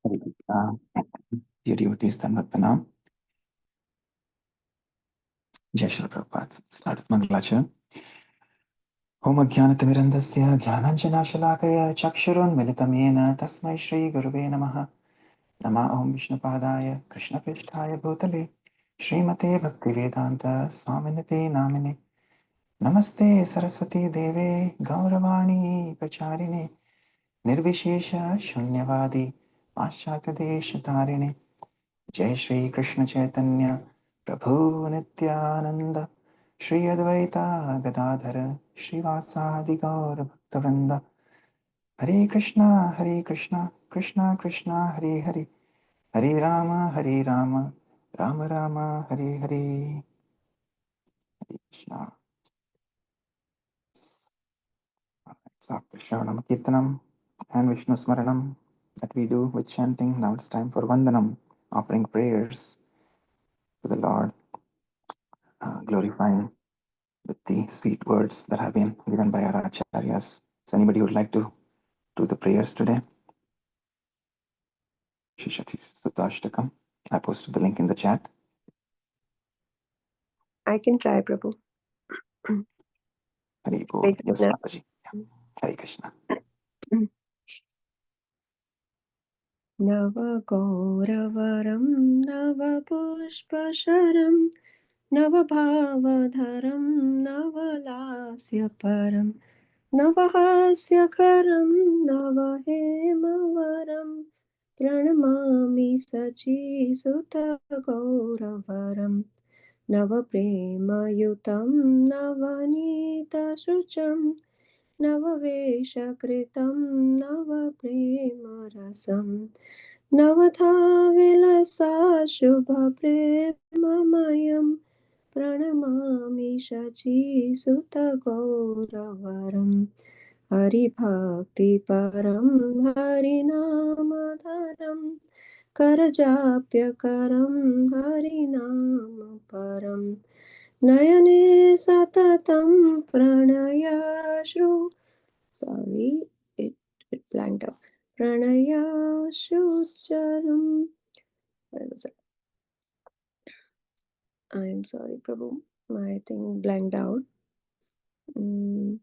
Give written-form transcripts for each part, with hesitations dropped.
Hare Krishna. Dear devotees, Dhanvat Pranam. Jai Shri Prabhupada. Start with Mangalacharana. Om Ajnanatimirandasya Jnananjanashalakaya Chakshurunmilitam Yena Tasmai Shri Gurave Namaha. Nama Om Vishnupadaya Krishna Prishtaya Bhutale Srimate Bhaktivedanta Swaminate Namine Namaste Saraswati Deve Gauravani Pracharine Nirvishesha Shunyavadi Paschatadeshatarine जय श्री कृष्ण चैतन्य प्रभु नित्यानंद श्री अद्वैता गदाधर श्रीवासादि गौर भक्तवृंद हरे Krishna Krishna Krishna Hare Hare Hare Ram Ram Ram Hare Hare Krishna Shravanam Kirtanam and Vishnu Smaranam that we do with chanting. Now it's time for Vandanam, offering prayers to the Lord, glorifying with the sweet words that have been given by our acharyas. So anybody would like to do the prayers today? Shishati Sutashtakam. I posted the link in the chat. I can try, Prabhu. Hari Bol. Yes, Mataji. Hare Krishna. नवगौरवरं नवपुष्पशरं नवभावधरं नवलास्यपरं नवहास्यकरं नवहेमवरं प्रणमामि सचीसुतगौरवरं नवप्रेमयुतं नवनीतशुचं नववेशकृतं नवप्रेमरसं नवधा विलसा शुभप्रेममयं प्रणमामि शचीसुतगौरवरं हरिभक्तिपरं हरिनामधरं करजाप्यकरं हरिनामपरं नयने सततं प्रणयाश्रु sorry it blanked out pranayashucharam. Where was it? I'm sorry, Prabhu, my thing blanked out. I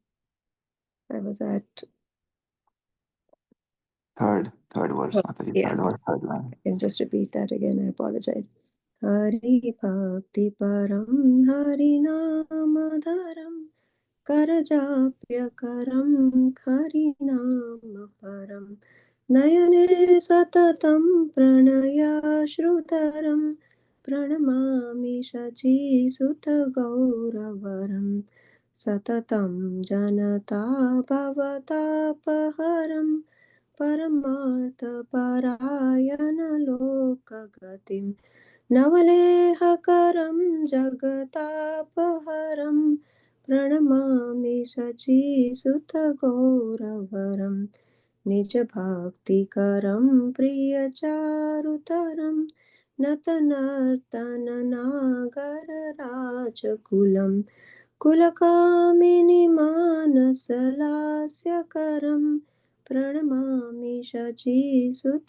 was at Third verse, Mataji. yeah. Third verse, third line. I can just repeat that again. I apologize. Hari Bhakti Param Hari Namadharam करजाप्यकरं हरिनामपरं नयने सततं प्रणयाश्रुतरं प्रणमामि शचीसुतगौरवरं सततं जनता भवतापहरं परमार्थपरायणलोकगतिं नवलेहकरं जगतापहरं प्रणमामि शचीसुतगौरवरं निजभक्तिकरं प्रियचारुतरं नतनर्तननागरराजकुलं कुलकामिनि मानसलास्यकरं प्रणमामि शचीसुतगौरवरं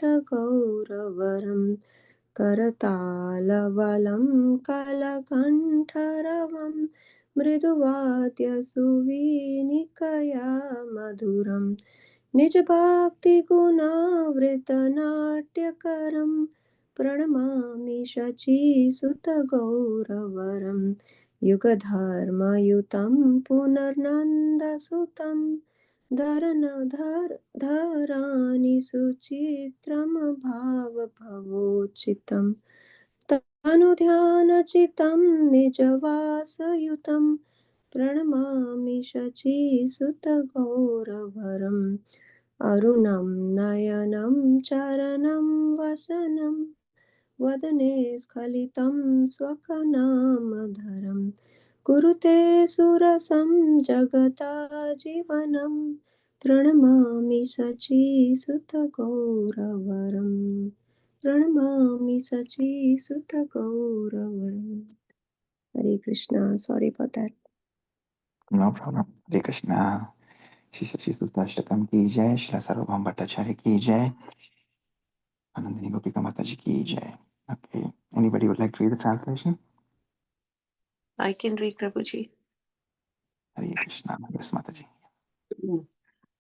करतालवलं कलकण्ठरवं मृदुवाद्यसुवीनिकया मधुरं निजभक्तिगुणावृतनाट्यकरं प्रणमामि शचीसुतगौरवरं युगधर्मयुतं पुनर्नन्दसुतं धरानि सुचित्रं भावभवोचितं तनुध्यानचितं निजवासयुतं प्रणमामि शचीसुतगौरवरम् अरुणं नयनं चरणं वसनं वदने स्खलितं स्वकनामधरं कुरुते सुरसं जगता जीवनं प्रणमामि शचीसुतगौरवरं प्रणमामि शचीसुतगौरवरं Hare Krishna. Sorry about that. No problem. Hare Krishna. Shishati Sutashtakam ki jai. Shila Sarvabhaum Bhattacharya ki jai. Anandini Gopika Mataji ki jai. Okay. Anybody would like to read the translation? I can read, Prabhuji. Hare Krishna. Yes, Mataji.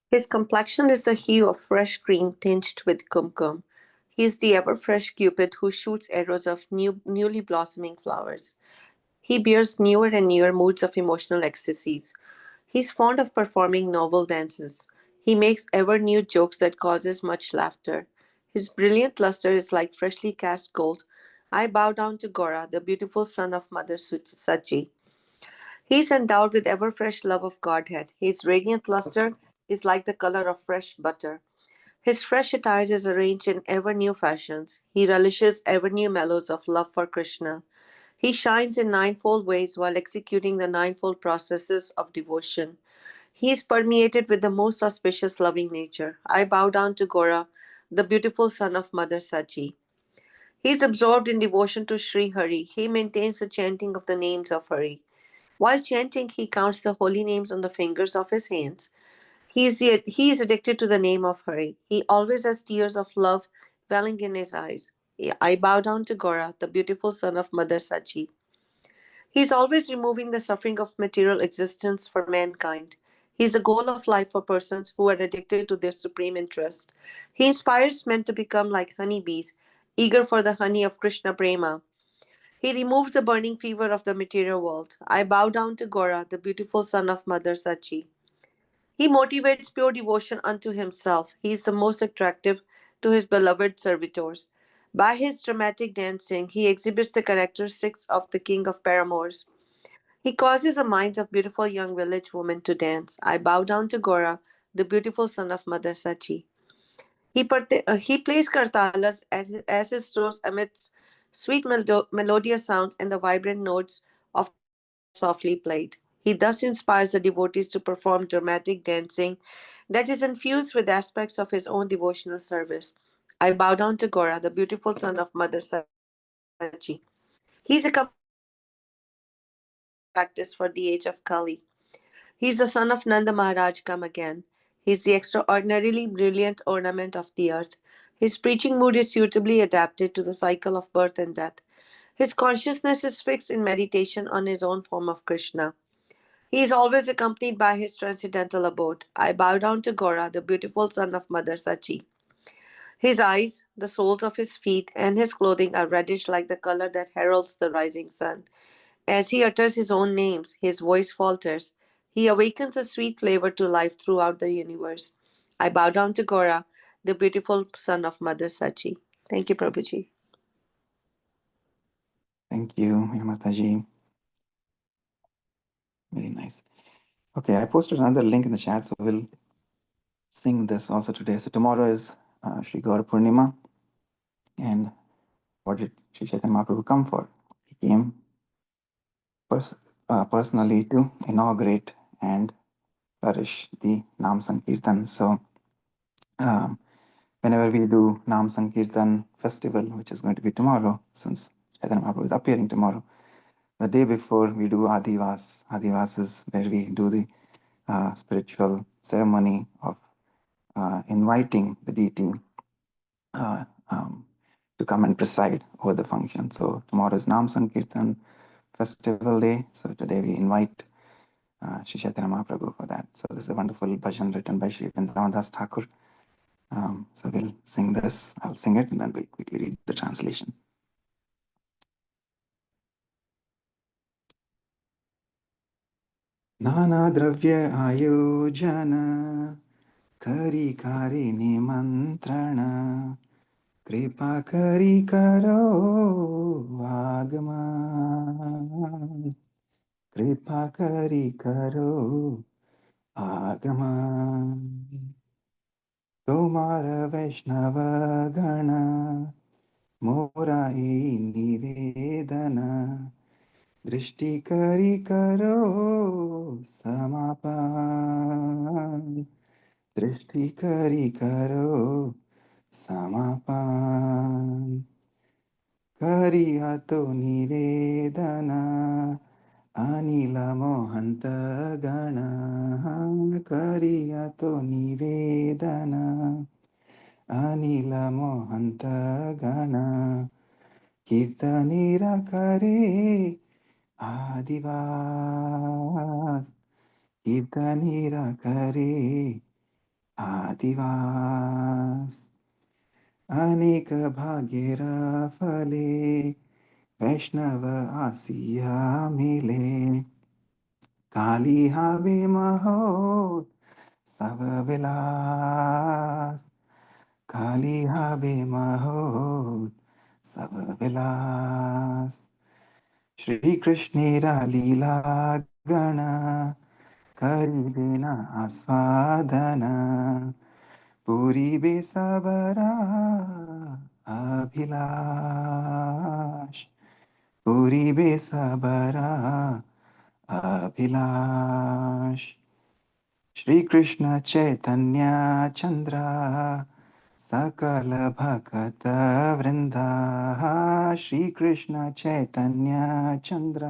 His complexion is the hue of fresh cream tinged with kumkum. He is the ever-fresh Cupid who shoots arrows of newly blossoming flowers. He bears newer and newer moods of emotional ecstasies. He is fond of performing novel dances. He makes ever new jokes that causes much laughter. His brilliant luster is like freshly cast gold. I bow down to Gora, the beautiful son of Mother Sachi. He is endowed with ever fresh love of Godhead. His radiant luster is like the color of fresh butter. His fresh attire is arranged in ever new fashions. He relishes ever new mellows of love for Krishna. He shines in ninefold ways while executing the ninefold processes of devotion. He is permeated with the most auspicious loving nature. I bow down to Gora, the beautiful son of Mother Sachi. He is absorbed in devotion to Sri Hari. He maintains the chanting of the names of Hari. While chanting, he counts the holy names on the fingers of his hands. He is addicted to the name of Hari. He always has tears of love welling in his eyes. I bow down to Gora, the beautiful son of Mother Sachi. He is always removing the suffering of material existence for mankind. He is the goal of life for persons who are addicted to their supreme interest. He inspires men to become like honeybees, eager for the honey of Krishna Prema. He removes the burning fever of the material world. I bow down to Gora, the beautiful son of Mother Sachi. He motivates pure devotion unto himself. He is the most attractive to his beloved servitors. By his dramatic dancing, he exhibits the characteristics of the king of paramours. He causes the minds of beautiful young village women to dance. I bow down to Gora, the beautiful son of Mother Sachi. He plays kartalas as his throws amidst sweet melodious sounds and the vibrant notes of the kartals softly played. He thus inspires the devotees to perform dramatic dancing that is infused with aspects of his own devotional service. I bow down to Gora, the beautiful son of Mother Sachi. He is accompanied by practice for the age of Kali. He is the son of Nanda Maharaj come again. He is the extraordinarily brilliant ornament of the earth. His preaching mood is suitably adapted to the cycle of birth and death. His consciousness is fixed in meditation on his own form of Krishna. He is always accompanied by his transcendental abode. I bow down to Gora, the beautiful son of Mother Sachi. His eyes, the soles of his feet, and his clothing are reddish like the color that heralds the rising sun. As he utters his own names, his voice falters. He awakens a sweet flavor to life throughout the universe. I bow down to Gora, the beautiful son of Mother Sachi. Thank you, Prabhuji. Thank you, Mataji. Very nice. Okay, I posted another link in the chat, so we'll sing this also today. So tomorrow is Sri Gaur Purnima, and what did Sri Chaitanya Mahaprabhu come for? He came personally to inaugurate and flourish the Nam Sankirtan. So um, whenever we do Nam Sankirtan festival, which is going to be tomorrow, since Chaitanya Mahaprabhu is appearing tomorrow, the day before we do Adivas. Adivas is where we do the spiritual ceremony of inviting the deity uh, um, to come and preside over the function. So tomorrow is Nam Sankirtan festival day. So today we invite Sri Chaitanya Mahaprabhu for that. So this is a wonderful bhajan written by Sri Vrindavan Das Thakur. So we'll sing this. I'll sing it and then we'll quickly read the translation. Nana Dravya Ayojana Kari Kari Nimantrana Kripa Kari Karo Agaman Kripa Kari Karo Agaman Tomara Vaishnava Gana Morai Nivedana Drishti Kari Karo Samapan Drishti Kari Karo Samapan Kariyato Nivedana Anila Mohanta Gana Kariyato Nivedana ಅನಿಲ ಮೋಹಂತ ಗಣ ಕೀರ್ತನೀರ ಕರೆ ಆದಿವಾಸ್ ಕೀರ್ತನೀರ ಕರೆ ಆದಿವಾಸ್ अनेक भाग्येर फले वैष्णव आसिया मिले काली हावे महो सब विलास काली हावे महो सब विलास श्री कृष्णेरा लीला गण करी बिना आस्वादन पूरी बेसबरा अभिलाष पूरी बेसबरा अभिलाष श्री कृष्ण चैतन्य चंद्र सकल भक्त वृंदा श्री कृष्ण चैतन्य चंद्र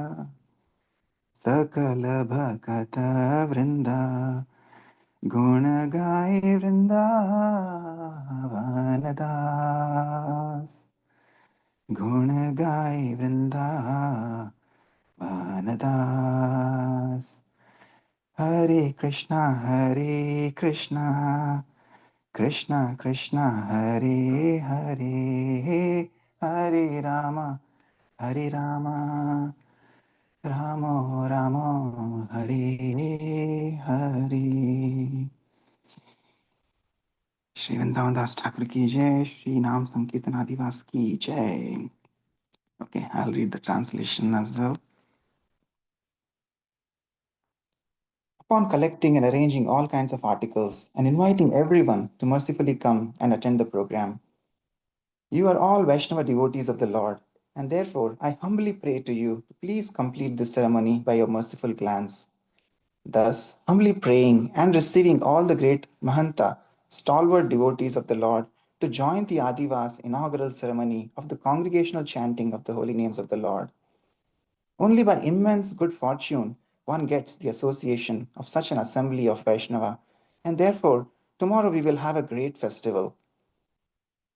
सकल भक्त वृंदा गुण गाय वृंदावन दास गुण गाय वृंदावन दास हरे कृष्णा कृष्णा कृष्णा हरे हरे हरे राम रामो रामो हरे हरे श्री वृंदावन दास ठाकुर की जय श्री नाम संकीर्तन आदिवास की जय Okay, I'll read the translation as well. Upon collecting and arranging all kinds of articles and inviting everyone to mercifully come and attend the program, you are all Vaishnava devotees of the Lord, and therefore I humbly pray to you to please complete this ceremony by your merciful glance. Thus, humbly praying and receiving all the great Mahanta, stalwart devotees of the Lord, to join the Adivas inaugural ceremony of the congregational chanting of the holy names of the Lord. Only by immense good fortune one gets the association of such an assembly of Vaishnava, and therefore tomorrow we will have a great festival,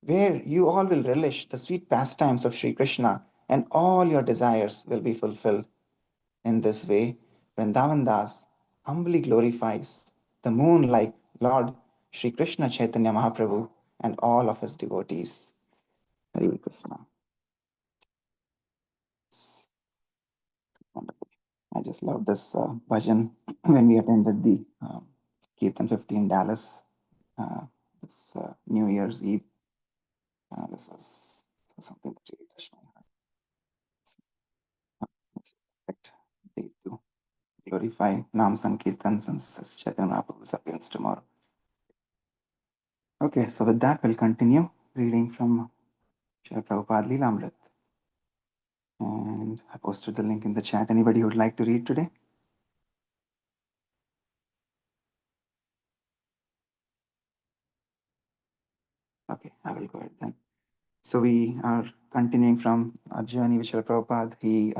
where you all will relish the sweet pastimes of Sri Krishna, and all your desires will be fulfilled. In this way, Vrindavan Das humbly glorifies the moon-like Lord Sri Krishna Chaitanya Mahaprabhu and all of his devotees. Hare Krishna. Wonderful. I just love this bhajan when we attended the Kirtan 50 in Dallas this New Year's Eve. This was something that really touched my heart. This is the perfect day to glorify Nam Sankirtan since Chaitanya Mahaprabhu's appearance tomorrow. Okay, so with that, we'll continue reading from Srila Prabhupada Leelamrit. And I posted the link in the chat. Anybody who would like to read today? Okay, I will go ahead then. So we are continuing from our journey with Srila Prabhupada. He,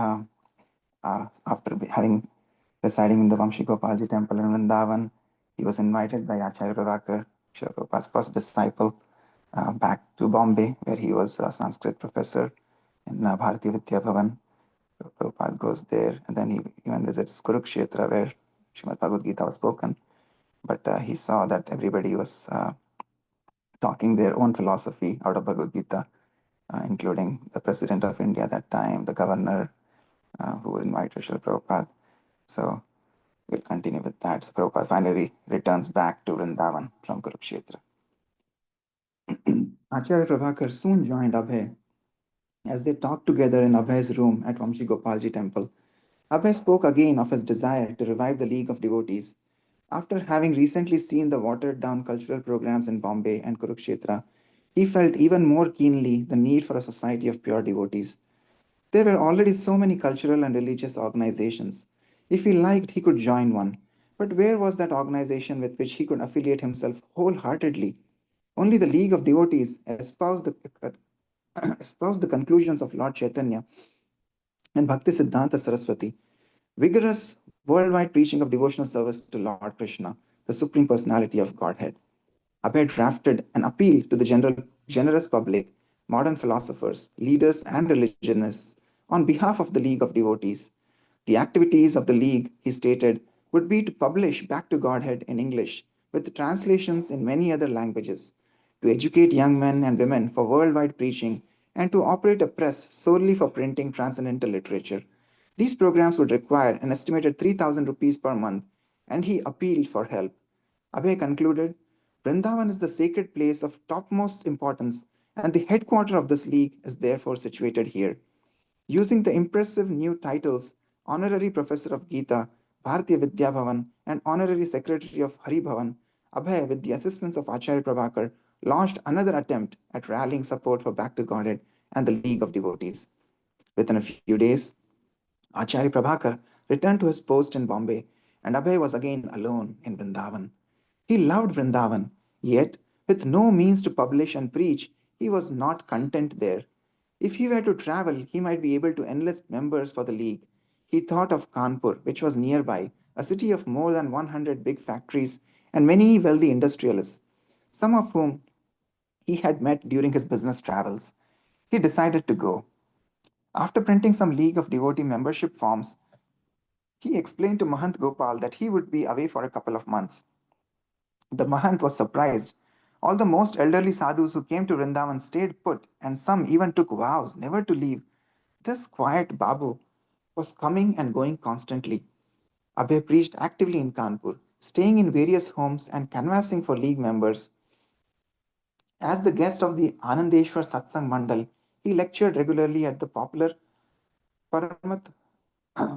after having residing in the Vamshi Gopalji temple in Vrindavan, he was invited by Acharya Prabhakar, Srila Prabhupada's first disciple, back to Bombay, where he was a Sanskrit professor in Bharati Vidya Bhavan. Prabhupada goes there, and then he even visits Kurukshetra, where Srimad Bhagavad Gita was spoken. But he saw that everybody was talking their own philosophy out of Bhagavad Gita, including the President of India at that time, the governor who invited Srila Prabhupada. So we'll continue with that. So Prabhupada finally returns back to Vrindavan from Kurukshetra. Acharya Prabhakar soon joined Abhay. As they talked together in Abhay's room at Vamshi Gopalji temple, Abhay spoke again of his desire to revive the League of Devotees. After having recently seen the watered-down cultural programs in Bombay and Kurukshetra, he felt even more keenly the need for a society of pure devotees. There were already so many cultural and religious organizations. If he liked, he could join one. But where was that organization with which he could affiliate himself wholeheartedly? Only the League of Devotees espoused the conclusions of Lord Chaitanya and Bhakti Siddhanta Saraswati. Vigorous worldwide preaching of devotional service to Lord Krishna, the Supreme Personality of Godhead. Abhay drafted an appeal to the generous public, modern philosophers, leaders, and religionists on behalf of the League of Devotees. The activities of the League, he stated, would be to publish Back to Godhead in English with translations in many other languages, to educate young men and women for worldwide preaching, and to operate a press solely for printing transcendental literature. These programs would require an estimated 3,000 rupees per month, and he appealed for help. Abhay concluded, Vrindavan is the sacred place of topmost importance, and the headquarter of this league is therefore situated here. Using the impressive new titles Honorary Professor of Gita, Bharatiya Vidya Bhavan, and Honorary Secretary of Hari Bhavan, Abhay, with the assistance of Acharya Prabhakar, launched another attempt at rallying support for Back to Godhead and the League of Devotees. Within a few days, Acharya Prabhakar returned to his post in Bombay, and Abhay was again alone in Vrindavan. He loved Vrindavan, yet, with no means to publish and preach, he was not content there. If he were to travel, he might be able to enlist members for the league. He thought of Kanpur, which was nearby, a city of more than 100 big factories and many wealthy industrialists, some of whom he had met during his business travels. He decided to go. After printing some League of Devotee membership forms, he explained to Mahant Gopal that he would be away for a couple of months. The Mahant was surprised. All the most elderly sadhus who came to Vrindavan stayed put, and some even took vows never to leave. This quiet Babu was coming and going constantly. Abhay preached actively in Kanpur, staying in various homes and canvassing for league members. As the guest of the Anandeshwar Satsang Mandal, he lectured regularly at the popular Paramath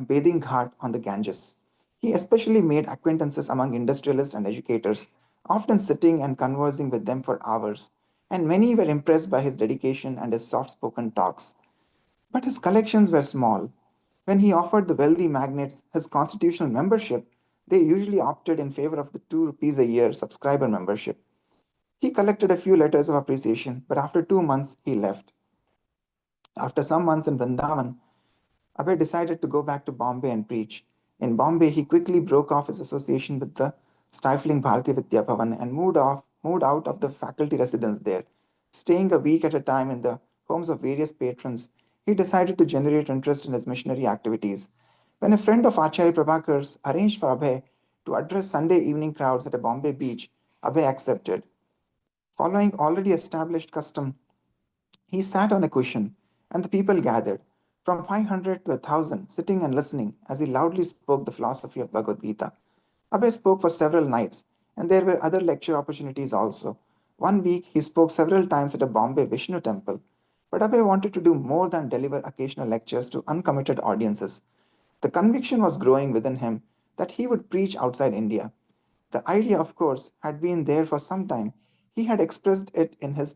bathing ghat on the Ganges. He especially made acquaintances among industrialists and educators, often sitting and conversing with them for hours, and many were impressed by his dedication and his soft spoken talks. But his collections were small. When he offered the wealthy magnates his constitutional membership, they usually opted in favor of the 2 rupees a year subscriber membership. He collected a few letters of appreciation, but after 2 months he left. After some months in Vrindavan, Abhay decided to go back to Bombay and preach. In Bombay, he quickly broke off his association with the stifling Bharati Vidya Bhavan and moved out of the faculty residence there. Staying a week at a time in the homes of various patrons, he decided to generate interest in his missionary activities. When a friend of Acharya Prabhakar's arranged for Abhay to address Sunday evening crowds at a Bombay beach, Abhay accepted. Following already established custom, he sat on a cushion, and the people gathered, from 500 to 1,000, sitting and listening as he loudly spoke the philosophy of Bhagavad Gita. Abhay spoke for several nights, and there were other lecture opportunities also. One week, he spoke several times at a Bombay Vishnu temple. But Abhay wanted to do more than deliver occasional lectures to uncommitted audiences. The conviction was growing within him that he would preach outside India. The idea, of course, had been there for some time. He had expressed it in his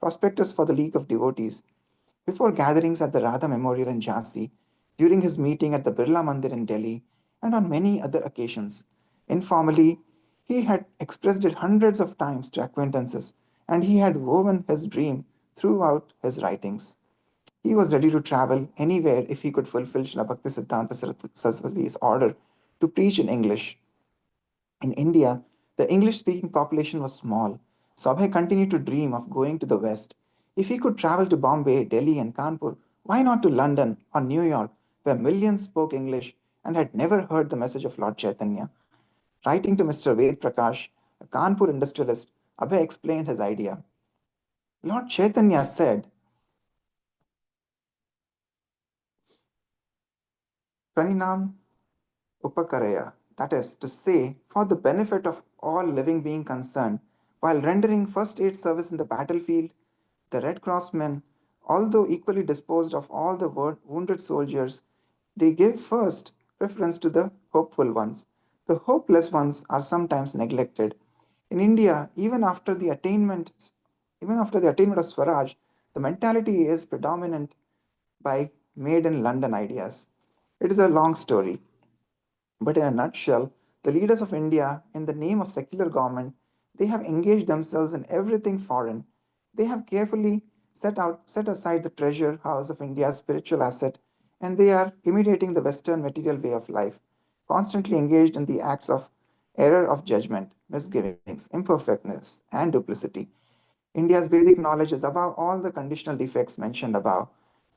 prospectus for the League of Devotees, before gatherings at the Radha Memorial in Jhansi, during his meeting at the Birla Mandir in Delhi, and on many other occasions. Informally, he had expressed it hundreds of times to acquaintances, and he had woven his dream throughout his writings. He was ready to travel anywhere if he could fulfill Srila Bhakti Siddhanta Saraswati's order to preach in English. In India, the English speaking population was small, so Abhay continued to dream of going to the West. If he could travel to Bombay, Delhi, and Kanpur, why not to London or New York, where millions spoke English and had never heard the message of Lord Chaitanya? Writing to Mr. Ved Prakash, a Kanpur industrialist, Abhay explained his idea. Lord Chaitanya said, Praninam Upakaraya, that is to say, for the benefit of all living being concerned, while rendering first aid service in the battlefield, the Red Cross men, although equally disposed of all the wounded soldiers, they give first preference to the hopeful ones. The hopeless ones are sometimes neglected. In India, even after the attainment of Swaraj, the mentality is predominant by made in London ideas. It is a long story. But in a nutshell, the leaders of India, in the name of secular government, they have engaged themselves in everything foreign. They have carefully set aside the treasure house of India's spiritual asset, and they are imitating the Western material way of life, constantly engaged in the acts of error of judgment. misgivings, imperfectness, and duplicity. India's Vedic knowledge is above all the conditional defects mentioned above,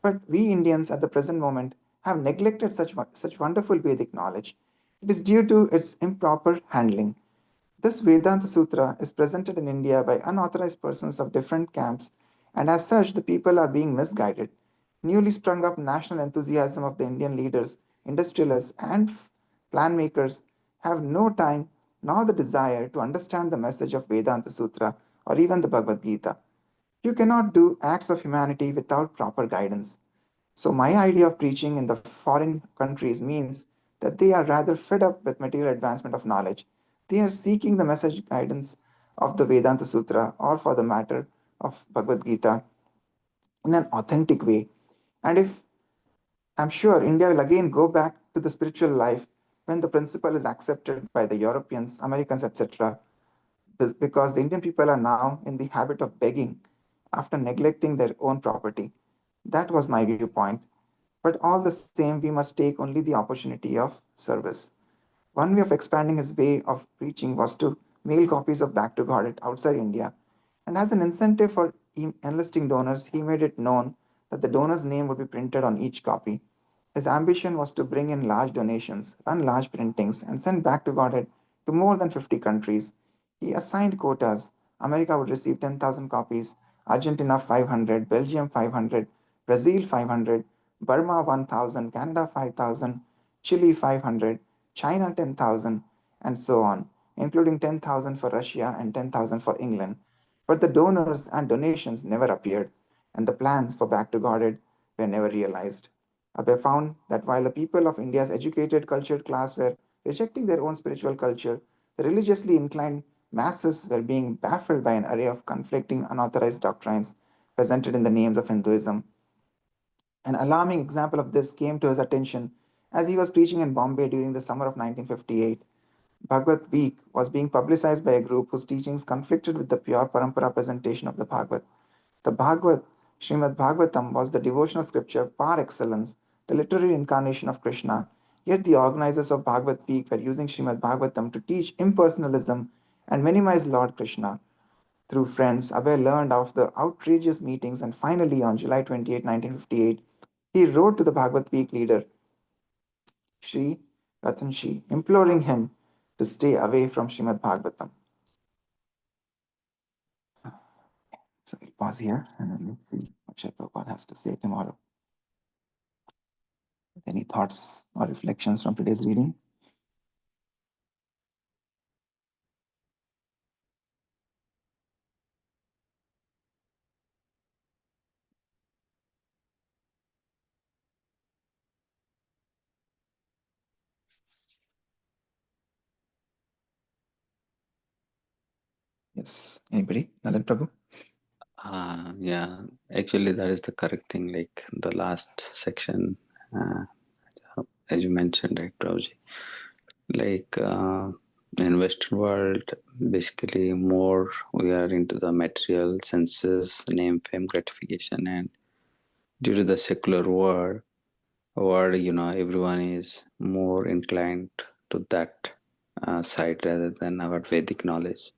but we Indians at the present moment have neglected such wonderful Vedic knowledge. It is due to its improper handling. This Vedanta Sutra is presented in India by unauthorized persons of different camps, and as such, the people are being misguided. Newly sprung up national enthusiasm of the Indian leaders, industrialists, and plan makers have no time nor the desire to understand the message of Vedanta Sutra or even the Bhagavad Gita. You cannot do acts of humanity without proper guidance. So, my idea of preaching in the foreign countries means that they are rather fed up with material advancement of knowledge. They are seeking the message guidance of the Vedanta Sutra or, for the matter, of Bhagavad Gita in an authentic way. And if I'm sure India will again go back to the spiritual life when the principle is accepted by the Europeans, Americans, etc., because the Indian people are now in the habit of begging after neglecting their own property. That was my viewpoint. But all the same, we must take only the opportunity of service. One way of expanding his way of preaching was to mail copies of Back to God outside India. And as an incentive for enlisting donors, he made it known that the donor's name would be printed on each copy. His ambition was to bring in large donations, run large printings, and send Back to Godhead to more than 50 countries. He assigned quotas. America would receive 10,000 copies, Argentina 500, Belgium 500, Brazil 500, Burma 1,000, Canada 5,000, Chile 500, China 10,000, and so on, including 10,000 for Russia and 10,000 for England. But the donors and donations never appeared, and the plans for Back to Godhead were never realized. Abhay found that while the people of India's educated, cultured class were rejecting their own spiritual culture, the religiously inclined masses were being baffled by an array of conflicting, unauthorized doctrines presented in the names of Hinduism. An alarming example of this came to his attention as he was preaching in Bombay during the summer of 1958. Bhagavad Week was being publicized by a group whose teachings conflicted with the pure Parampara presentation of the Bhagavad. The Bhagavad, Srimad Bhagavatam, was the devotional scripture par excellence, the literary incarnation of Krishna. Yet the organizers of Bhagavad Week were using Srimad Bhagavatam to teach impersonalism and minimize Lord Krishna. Through friends, Abhay learned of the outrageous meetings, and finally, on July 28, 1958, he wrote to the Bhagavad Week leader, Sri Ratanshi, imploring him to stay away from Srimad Bhagavatam. So we'll pause here and then let's see what Sri Prabhupada has to say tomorrow. Any thoughts or reflections from today's reading? Yes, anybody? Nalan Prabhu? Yeah, actually, that is the correct thing. Like the last section, as you mentioned, right, Prabhuji? Like in Western world, basically more we are into the material senses, name, fame, gratification, and due to the secular world, everyone is more inclined to that side rather than our Vedic knowledge.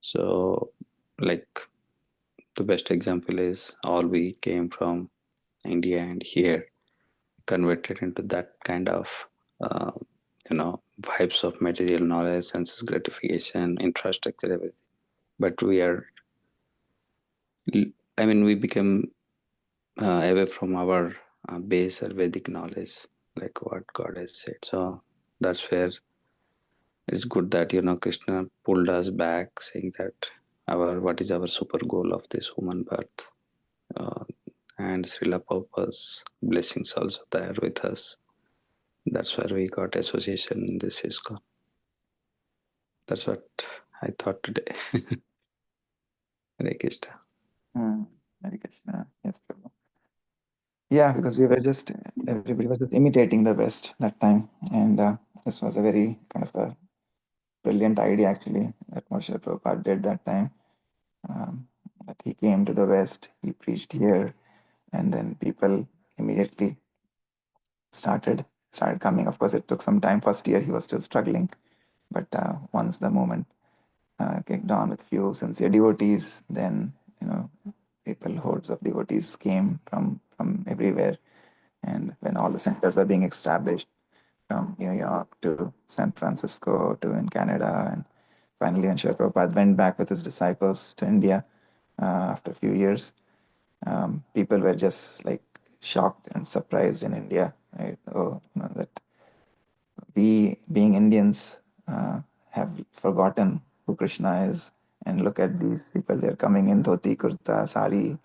So, like the best example is all we came from India and here converted into that kind of vibes of material knowledge, senses gratification, infrastructure, everything. But we become away from our base or Vedic knowledge, like what God has said. So that's where it's good that Krishna pulled us back, saying that what is our super goal of this human birth. And Srila Prabhupada's blessings also there with us. That's where we got association in this ISKCON. That's what I thought today. Hare Krishna. Hare Krishna. Yes, Prabhu. Yeah, because everybody was just imitating the West that time. And this was a very kind of a brilliant idea, actually, that Moshe Prabhupada did that time. That he came to the West, he preached here, and then people immediately started coming. Of course, it took some time. First year, he was still struggling. But once the movement kicked on with few sincere devotees, then hordes of devotees came from everywhere. And when all the centers were being established, from New York to San Francisco to in Canada, and finally when Srila Prabhupada went back with his disciples to India after a few years, people were just like shocked and surprised in India, right? That we, being Indians, have forgotten who Krishna is. And look at these people, they're coming in dhoti, kurta, sari,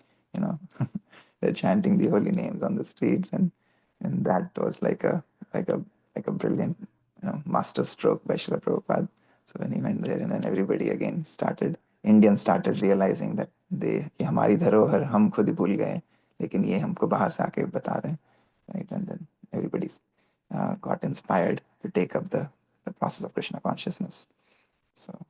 they're chanting the holy names on the streets. And that was like a brilliant, master stroke by Srila Prabhupada. So when he went there, and then everybody again Indians started realizing that ये हमारी धरोहर हम खुद ही भूल गए, लेकिन ये हमको बाहर से आके बता रहे हैं, right? And then everybody got inspired to take up the process of Krishna consciousness. So,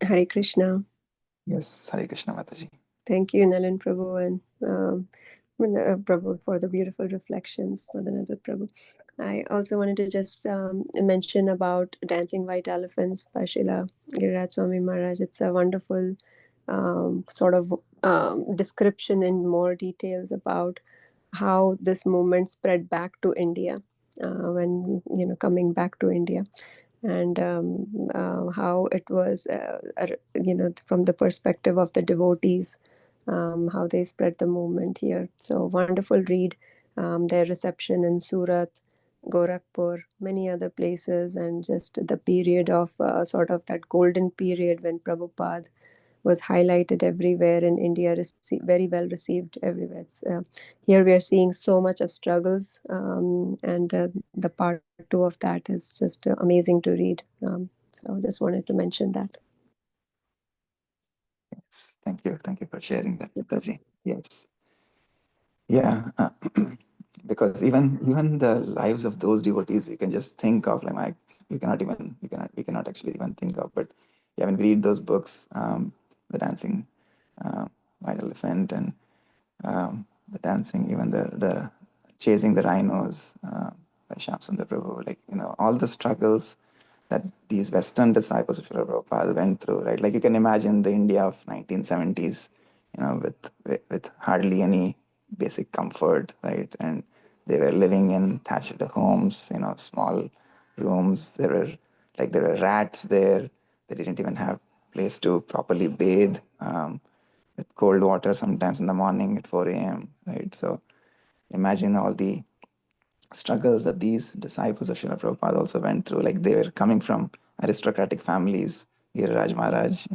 Hare Krishna. yes, Hare Krishna Mataji. Thank you, Nalan Prabhu and Prabhu, for the beautiful reflections, Madhananda Prabhu. I also wanted to just mention about Dancing White Elephants by Srila Giriraj Swami Maharaj. It's a wonderful sort of description in more details about how this movement spread back to India when coming back to India, and how it was from the perspective of the devotees, how they spread the movement here. So wonderful read. Their reception in Surat, Gorakhpur, many other places, and just the period of sort of that golden period when Prabhupada was highlighted everywhere in India, very well received everywhere. Here we are seeing so much of struggles, and the part 2 of that is just amazing to read. So just wanted to mention that. Yes, thank you for sharing that, Mataji. Yes, yeah, because even the lives of those devotees, you can just think of, like we cannot actually even think of. But yeah, when we read those books, the dancing white elephant, and the dancing, even the chasing the rhinos by Shyam Sundar Prabhu, all the struggles that these Western disciples of Srila Prabhupada went through, right? Like you can imagine the India of 1970s, with hardly any basic comfort, right? And they were living in thatched homes, small rooms. There were rats there. They didn't even have place to properly bathe, with cold water sometimes in the morning at 4 a.m., right? So imagine all the struggles that these disciples of Srila Prabhupada also went through. Like they were coming from aristocratic families. Giriraj Maharaj,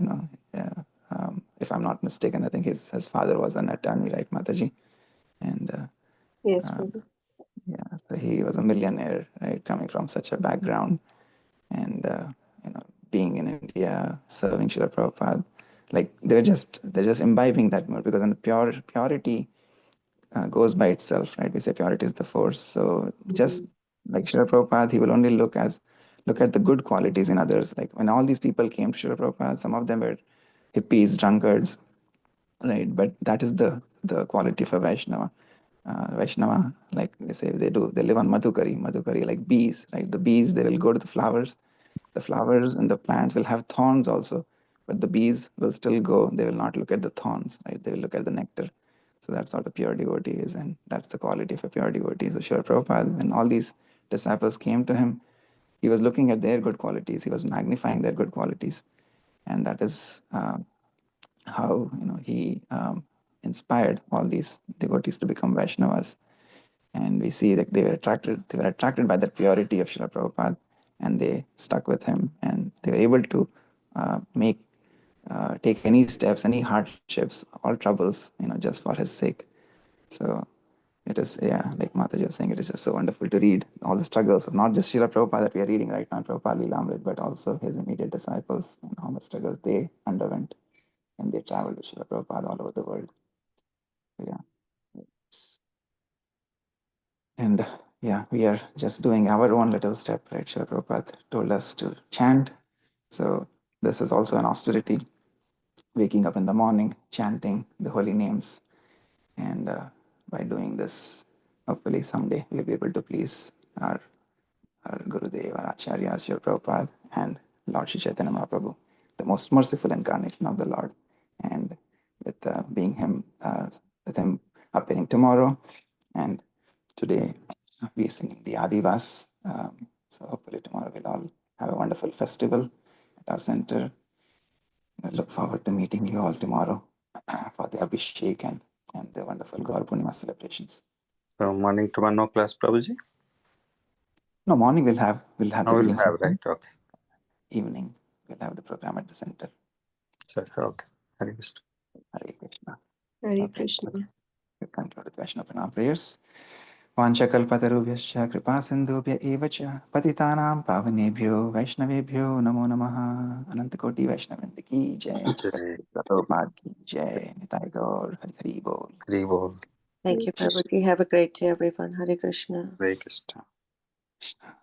if I'm not mistaken, I think his father was an attorney, right, Mataji? And Yes, Prabhu. yeah, so he was a millionaire, right, coming from such a background, and being in India, serving Srila Prabhupada, like they're just imbibing that mood, because in purity goes by itself, right? We say purity is the force. So just like Srila Prabhupada, he will only look at the good qualities in others. Like when all these people came to Srila Prabhupada, some of them were hippies, drunkards, right? But that is the quality of a Vaishnava. Vaishnava, like they say, they live on madhukari, like bees, right? The bees, they will go to the flowers. The flowers and the plants will have thorns also, but the bees will still go. They will not look at the thorns, right? They will look at the nectar. So that's what a pure devotee is, and that's the quality of a pure devotee. So Srila Prabhupada, when all these disciples came to him, he was looking at their good qualities. He was magnifying their good qualities, and that is how he inspired all these devotees to become Vaishnavas. And we see that they were attracted by the purity of Srila Prabhupada, and they stuck with him, and they were able to take any steps, any hardships, all troubles, just for his sake. So it is, yeah, like Mataji was saying, it is just so wonderful to read all the struggles of not just Srila Prabhupada that we are reading right now, Prabhupada Lilamrit, but also his immediate disciples, and how much struggles they underwent when they traveled with Srila Prabhupada all over the world. So, yeah. And yeah, we are just doing our own little step, right? Srila Prabhupada told us to chant. So this is also an austerity, waking up in the morning, chanting the holy names. And by doing this, hopefully someday we'll be able to please our Gurudev, our Acharya, Srila Prabhupada, and Lord Shri Chaitanya Mahaprabhu, the most merciful incarnation of the Lord, and with with him appearing tomorrow, and today we're singing the Adivas. So hopefully tomorrow we'll all have a wonderful festival at our center. I look forward to meeting you all tomorrow for the Abhishek and the wonderful Gaur Purnima celebrations. So morning tomorrow, no class, Prabhuji? No, morning we'll have the We'll reading have, session. right? Okay. Evening we'll have the program at the center. Sure. Okay. Hare Krishna. Hare Krishna. Hare Okay. Krishna. We'll conclude with Vaishnava prayers. Vanchakalpatarubhyascha kripa sindhubhya eva cha patitanam pavanebhyo Vaishnavebhyo namo namaha. Anantakoti Vaishnavrinda ki jai. Jai. Prabhupada ki jai. Nitai Gaur. Hari Hari Bol. Hari Bol. Thank you, Prabhuji. Have a great day, everyone. Hare Krishna. Hare Krishna. Krishna.